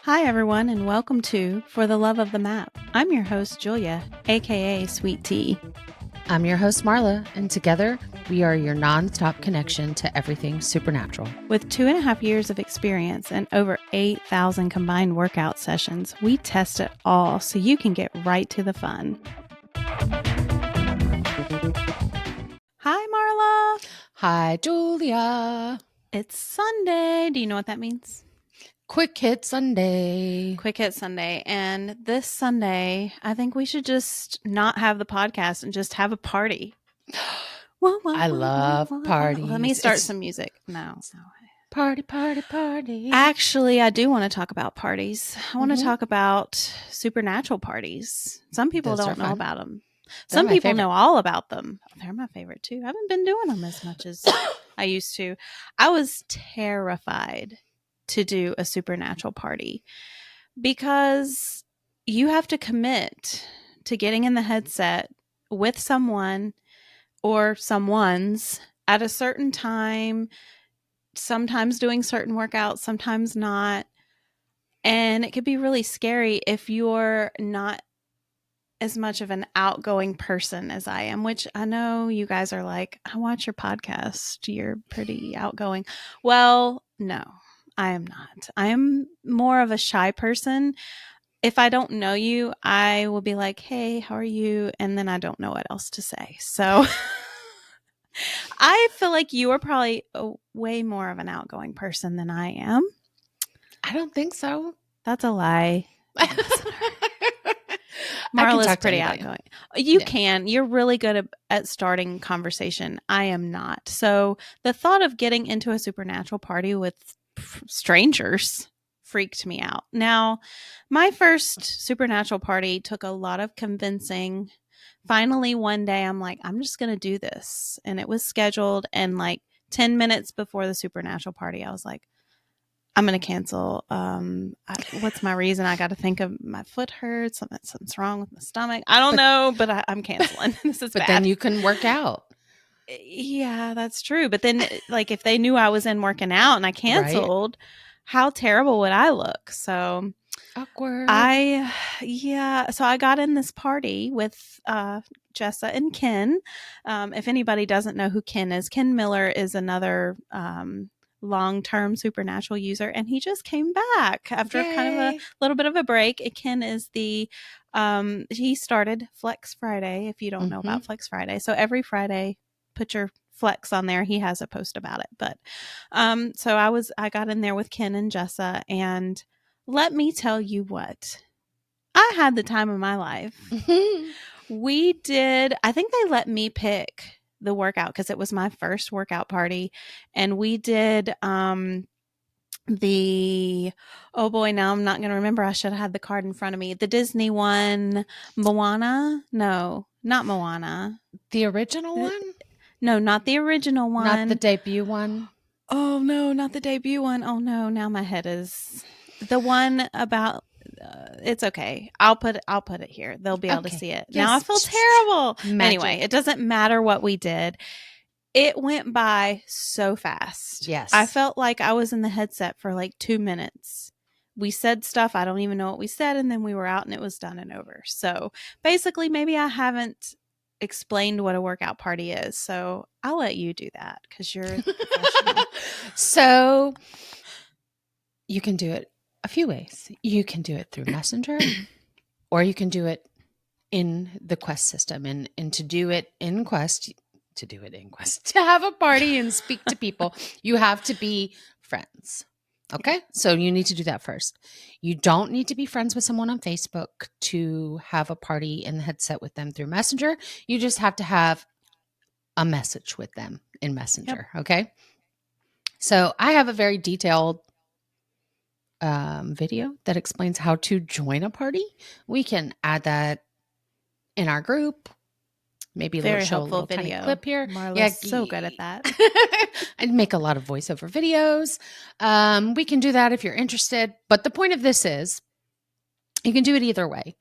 Hi, everyone, and welcome to For the Love of the Map. I'm your host, Julia, aka Sweet Tea. I'm your host, Marla, and together we are your nonstop connection to everything supernatural. With 2.5 years of experience and over 8,000 combined workout sessions, we test it all so you can get right to the fun. Hi, Marla. Hi, Julia. It's Sunday. Do you know what that means? Quick Hit Sunday. Quick Hit Sunday. And this Sunday, I think we should just not have the podcast and just have a party. I love parties. Let me start some music. No. Party, party, party. Actually, I do want to talk about parties. I want to talk about supernatural parties. Some people don't know about them. Some people know all about them. They're my favorite too. I haven't been doing them as much as I used to. I was terrified to do a supernatural party because you have to commit to getting in the headset with someone or someone's at a certain time, sometimes doing certain workouts, sometimes not. And it could be really scary if you're not as much of an outgoing person as I am, which I know you guys are like, I watch your podcast. You're pretty outgoing. Well, no, I am not. I am more of a shy person. If I don't know you, I will be like, hey, how are you? And then I don't know what else to say. So I feel like you are probably way more of an outgoing person than I am. I don't think so. That's a lie. Marla's pretty outgoing. You can. You're really good at starting conversation. I am not. So the thought of getting into a supernatural party with strangers freaked me out. Now, my first supernatural party took a lot of convincing. Finally, one day, I'm like, I'm just going to do this. And it was scheduled. And like 10 minutes before the supernatural party, I was like, I'm going to cancel. What's my reason? I got to think of my foot hurts. Something's wrong with my stomach. I don't know, but I'm canceling. This is bad. But then you can work out. Yeah, that's true. But then like if they knew I was in working out and I canceled, how terrible would I look? So awkward. So I got in this party with Jessa and Ken. If anybody doesn't know who Ken is, Ken Miller is another long-term supernatural user, and he just came back after kind of a little bit of a break. Ken is the he started Flex Friday, if you don't know about Flex Friday. So every Friday, put your flex on there. He has a post about it. But so I got in there with Ken and Jessa, and let me tell you what, I had the time of my life. We did, I think they let me pick the workout because it was my first workout party, and we did oh boy, now I'm not going to remember. I should have had the card in front of me. The Disney one, Moana? No, not Moana. The original one? No, not the original one. Not the debut one? Oh no, not the debut one. Oh no, now my head is the one about it's okay. I'll put it here. They'll be able to see it. Now I feel terrible. Anyway, it doesn't matter what we did. It went by so fast. Yes. I felt like I was in the headset for like 2 minutes. We said stuff. I don't even know what we said. And then we were out and it was done and over. So basically, maybe I haven't explained what a workout party is. So I'll let you do that because you're a professional. So you can do it a few ways. You can do it through Messenger, or you can do it in the Quest system. And to do it in Quest, to have a party and speak to people, you have to be friends. Okay? So you need to do that first. You don't need to be friends with someone on Facebook to have a party in the headset with them through Messenger. You just have to have a message with them in Messenger. Yep. Okay? So I have a very detailed video that explains how to join a party. We can add that in our group. Maybe very show helpful a little video. Tiny clip here. Marla's so good at that. I'd make a lot of voiceover videos. We can do that if you're interested. But the point of this is you can do it either way.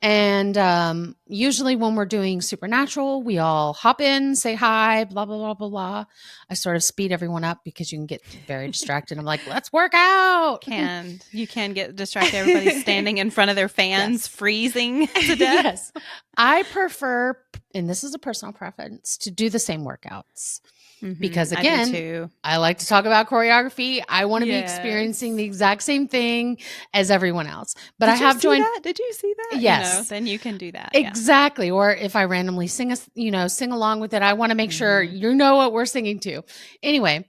And usually when we're doing supernatural, we all hop in, say hi, blah, blah, blah, blah, blah. I sort of speed everyone up because you can get very distracted. I'm like, let's work out. You can get distracted. Everybody's standing in front of their fans, freezing to death. Yes. I prefer, and this is a personal preference, to do the same workouts. Because again, I like to talk about choreography. I want to be experiencing the exact same thing as everyone else. But I have joined. Did you see that? Yes. Then you can do that. Exactly. Or if I randomly sing along with it, I want to make sure you know what we're singing to. Anyway,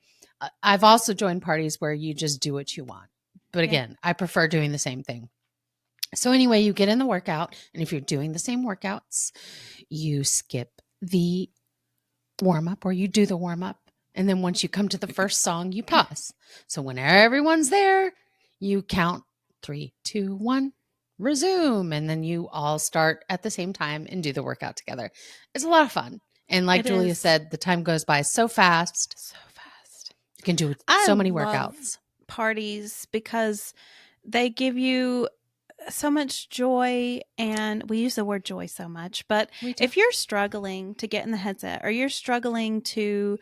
I've also joined parties where you just do what you want. But again, I prefer doing the same thing. So anyway, you get in the workout, and if you're doing the same workouts, you skip the warm up, or you do the warm up, and then once you come to the first song, you pause. So when everyone's there, you count 3, 2, 1, resume, and then you all start at the same time and do the workout together. It's a lot of fun, and like Julia said, the time goes by so fast. You can do so many workouts. Parties, because they give you so much joy, and we use the word joy so much, but if you're struggling to get in the headset, or you're struggling to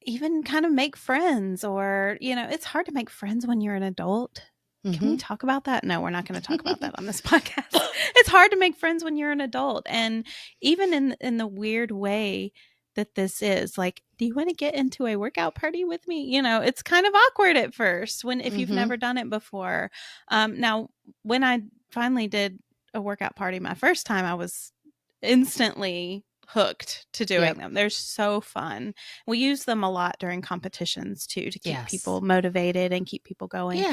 even kind of make friends, or it's hard to make friends when you're an adult. Can we talk about that? No, we're not going to talk about that on this podcast. It's hard to make friends when you're an adult, and even in the weird way that this is, like, do you want to get into a workout party with me? It's kind of awkward at first if you've never done it before. Now, when I finally did a workout party my first time, I was instantly hooked to doing them. They're so fun. We use them a lot during competitions too, to keep people motivated and keep people going.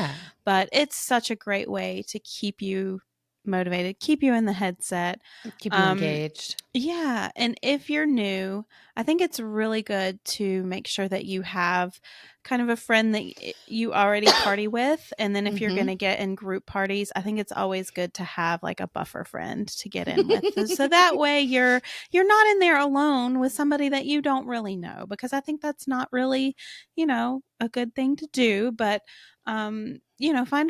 But it's such a great way to keep you motivated, keep you in the headset, keep you engaged. Yeah. And if you're new, I think it's really good to make sure that you have kind of a friend that you already party with. And then if you're going to get in group parties, I think it's always good to have like a buffer friend to get in with. So that way you're not in there alone with somebody that you don't really know, because I think that's not really, a good thing to do. But, find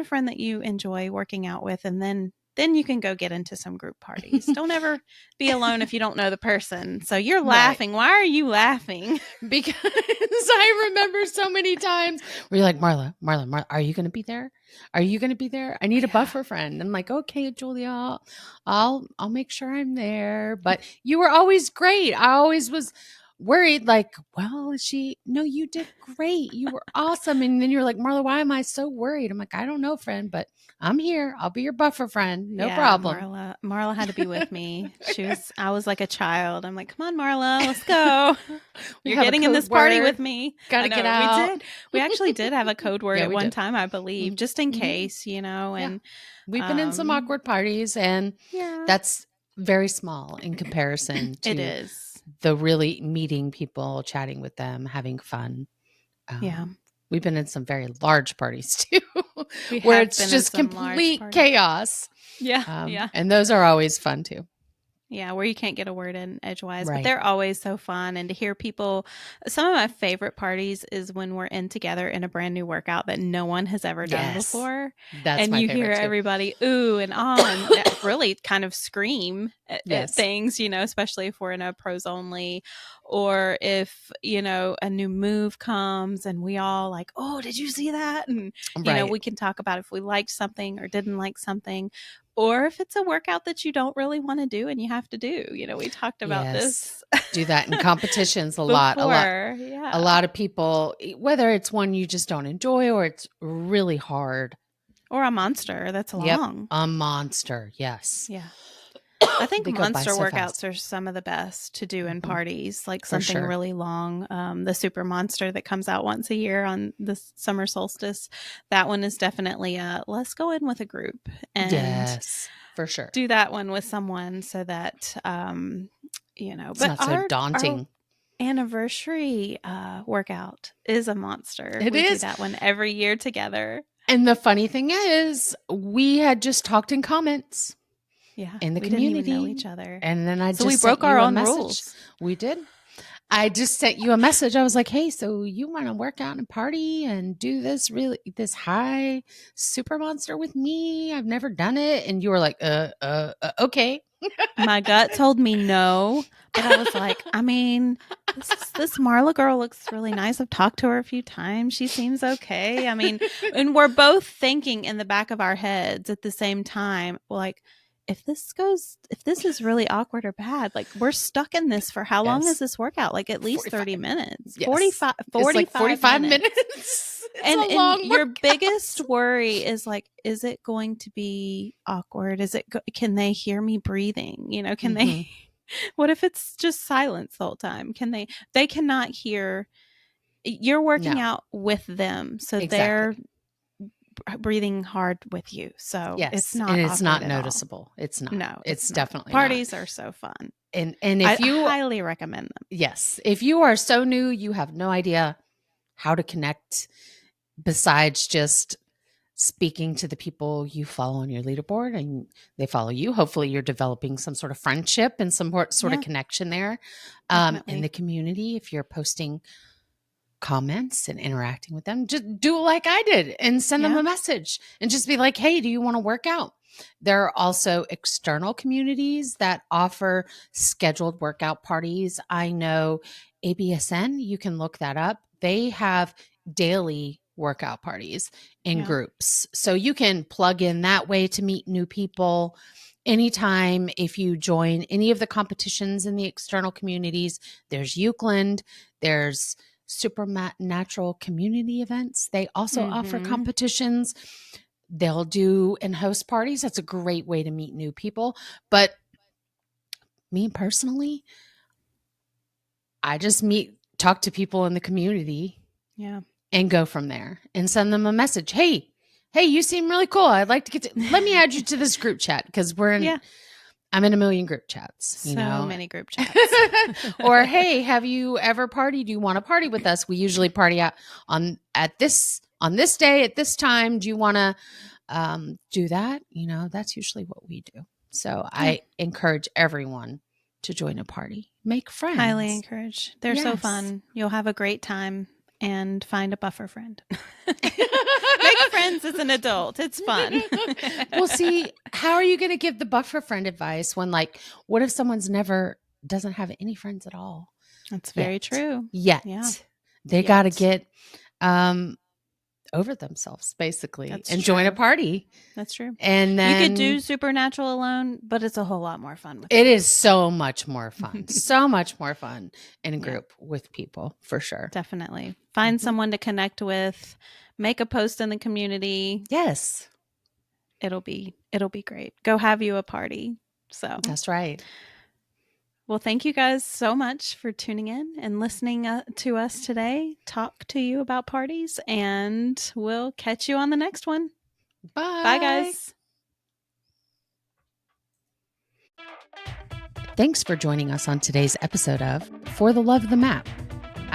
a friend that you enjoy working out with, and then you can go get into some group parties. Don't ever be alone if you don't know the person. So you're laughing. Why are you laughing? Because I remember so many times where you're like, Marla, are you going to be there? Are you going to be there? I need a buffer friend. I'm like, okay, Julia, I'll make sure I'm there. But you were always great. I always was worried, like, well, no, you did great. You were awesome. And then you're like, Marla, why am I so worried? I'm like, I don't know, friend, but I'm here. I'll be your buffer friend. No problem. Marla had to be with me. I was like a child. I'm like, come on, Marla, let's go. You're getting in this party with me. Gotta get out. We actually did have a code word at one time, I believe, just in case, and we've been in some awkward parties, and that's very small in comparison to it is the really meeting people, chatting with them, having fun. We've been in some very large parties too, where it's just complete chaos. And those are always fun too. Yeah, where you can't get a word in edgewise, but they're always so fun. And to hear people, some of my favorite parties is when we're in together in a brand new workout that no one has ever done before. That's and you hear everybody ooh and ah and really kind of scream at things, especially if we're in a pros only, or if, a new move comes and we all like, oh, did you see that? And, we can talk about if we liked something or didn't like something. Or if it's a workout that you don't really want to do and you have to do, we talked about this. Do that in competitions a lot. A lot of people, whether it's one you just don't enjoy or it's really hard. Or a monster that's long. A monster, yes. Yeah. I think monster workouts are some of the best to do in parties, like something really long. The super monster that comes out once a year on the summer solstice. That one is definitely let's go in with a group and for sure. do that one with someone so that, it's not so daunting. Our anniversary workout is a monster. We do that one every year together. And the funny thing is, we had just talked in comments. Yeah, in the we community, didn't even know each other, and then we broke our own message. rules. We did. I just sent you a message. I was like, hey, so you want to work out and party and do this high super monster with me? I've never done it. And you were like, okay. My gut told me no, but I was like, I mean, this Marla girl looks really nice. I've talked to her a few times. She seems okay. I mean, and we're both thinking in the back of our heads at the same time, like, if this is really awkward or bad, like we're stuck in this for how long is this workout? Like at least 30 minutes, yes. 45 minutes. And your biggest worry is like, is it going to be awkward? Can they hear me breathing? You know, can they, what if it's just silence the whole time? They cannot hear. You're working out with them. So they're breathing hard with you. So it's not, and it's not noticeable. It's not. No, it's definitely parties not. are so fun. And if you highly recommend them. Yes. If you are so new, you have no idea how to connect besides just speaking to the people you follow on your leaderboard and they follow you. Hopefully you're developing some sort of friendship and some sort of connection there in the community. If you're posting comments and interacting with them, just do it like I did and send them a message and just be like, hey, do you want to work out? There are also external communities that offer scheduled workout parties. I know ABSN, you can look that up. They have daily workout parties in groups. So you can plug in that way to meet new people anytime. If you join any of the competitions in the external communities, there's Euclid, there's Supernatural community events. They also offer competitions. They'll do and host parties. That's a great way to meet new people. But me personally, I just talk to people in the community and go from there and send them a message. Hey, you seem really cool. I'd like to let me add you to this group chat because I'm in a million group chats. So many group chats. Or, hey, have you ever partied? Do you want to party with us? We usually party out on this day at this time. Do you want to do that? You know, that's usually what we do. So I encourage everyone to join a party. Make friends. Highly encourage. They're so fun. You'll have a great time and find a buffer friend. Make friends as an adult. It's fun. Well, see, how are you going to give the buffer friend advice when, like, what if someone's doesn't have any friends at all? That's very true. They got to get over themselves, basically, join a party. That's true. And then you could do Supernatural alone, but it's a whole lot more fun with it. Is so much more fun. So much more fun in a group with people, for sure. Definitely. Find someone to connect with. Make a post in the community. Yes. It'll be great. Go have you a party. So that's right. Well, thank you guys so much for tuning in and listening to us today. Talk to you about parties, and we'll catch you on the next one. Bye. Bye, guys. Thanks for joining us on today's episode of For the Love of the Map.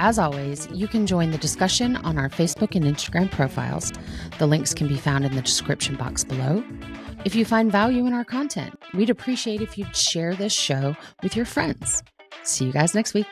As always, you can join the discussion on our Facebook and Instagram profiles. The links can be found in the description box below. If you find value in our content, we'd appreciate if you'd share this show with your friends. See you guys next week.